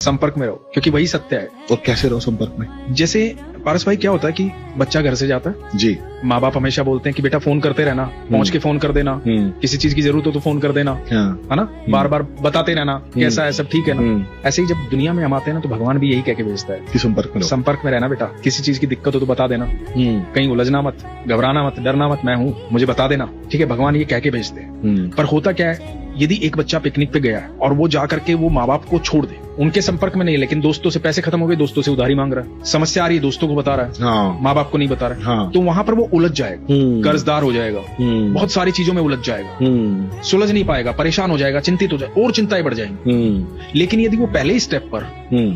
संपर्क में रहो, क्योंकि वही सत्य है। और कैसे रहो संपर्क में? जैसे पारस भाई, क्या होता है कि बच्चा घर से जाता है जी, माँ बाप हमेशा बोलते हैं कि बेटा फोन करते रहना, पहुंच के फोन कर देना, किसी चीज की जरूरत हो तो फोन कर देना, है ना, बार बार बताते रहना कैसा है, सब ठीक है ना। ऐसे ही जब दुनिया में हम आते हैं ना, तो भगवान भी यही कह के भेजता है कि संपर्क में रहना बेटा, किसी चीज की दिक्कत हो तो बता देना, कहीं उलझना मत, घबराना मत, डरना मत, मैं हूँ, मुझे बता देना, ठीक है। भगवान ये कह के भेजते हैं। पर होता क्या है, यदि एक बच्चा पिकनिक पे गया है और वो जा करके वो माँ बाप को छोड़ दे, उनके संपर्क में नहीं है, लेकिन दोस्तों से पैसे खत्म हो गए, दोस्तों से उधारी मांग रहा है, समस्या आ रही है, दोस्तों को बता रहा है, हाँ, माँ बाप को नहीं बता रहा है, तो वहां पर वो उलझ जाएगा, कर्जदार हो जाएगा, बहुत सारी चीजों में उलझ जाएगा, सुलझ नहीं पाएगा, परेशान हो जाएगा, चिंतित हो जाएगा और चिंताएं बढ़ जाएंगी। लेकिन यदि वो पहले ही स्टेप पर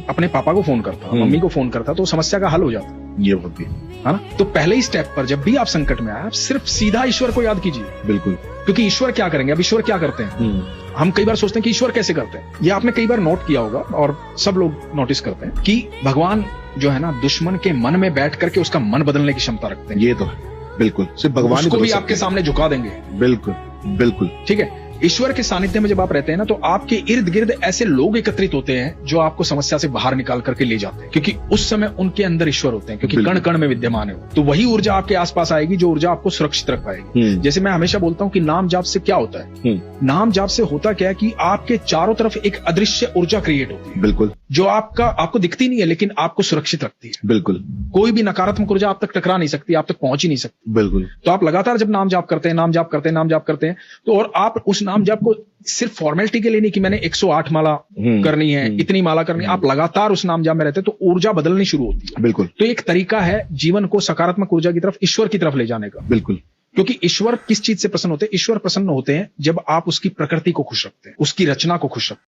अपने पापा को फोन करता, मम्मी को फोन करता, तो समस्या का हल हो जाता। ये होती है ना। तो पहले ही स्टेप पर जब भी आप संकट में आए, आप सिर्फ सीधा ईश्वर को याद कीजिए। बिल्कुल, क्योंकि ईश्वर क्या करेंगे, अब ईश्वर क्या करते हैं, हम कई बार सोचते हैं कि ईश्वर कैसे करते हैं। ये आपने कई बार नोट किया होगा और सब लोग नोटिस करते हैं कि भगवान जो है ना, दुश्मन के मन में बैठ करके उसका मन बदलने की क्षमता रखते हैं। ये तो है, बिल्कुल, सिर्फ भगवान उसको भी आपके सामने झुका देंगे। बिल्कुल बिल्कुल, ठीक है। ईश्वर के सानिध्य में जब आप रहते हैं ना, तो आपके इर्द गिर्द ऐसे लोग एकत्रित होते हैं जो आपको समस्या से बाहर निकाल करके ले जाते हैं, क्योंकि उस समय उनके अंदर ईश्वर होते हैं, क्योंकि कण कण में विद्यमान है। तो वही ऊर्जा आपके आसपास आएगी जो ऊर्जा आपको सुरक्षित रख पाएगी। जैसे मैं हमेशा बोलता हूँ कि नाम जाप से क्या होता है, नाम जाप से होता क्या है कि आपके चारों तरफ एक अदृश्य ऊर्जा क्रिएट होती है। बिल्कुल, जो आपको दिखती नहीं है, लेकिन आपको सुरक्षित रखती है। बिल्कुल, कोई भी नकारात्मक ऊर्जा आप तक टकरा नहीं सकती, आप तक पहुंच ही नहीं सकती। बिल्कुल। तो आप लगातार जब नाम जाप करते हैं, नाम जाप करते हैं, नाम जाप करते हैं, तो और आप उस नाम जाप को सिर्फ फॉर्मेलिटी के लिए नहीं कि मैंने 108 माला करनी है, इतनी माला करनी है, आप लगातार उस नाम जाप में रहते हैं, तो ऊर्जा बदलनी शुरू होती है। बिल्कुल। तो एक तरीका है जीवन को सकारात्मक ऊर्जा की तरफ, ईश्वर की तरफ ले जाने का। बिल्कुल। क्योंकि ईश्वर किस चीज से प्रसन्न होते हैं? ईश्वर प्रसन्न होते हैं जब आप उसकी प्रकृति को खुश रखते हैं, उसकी रचना को खुश रखते हैं।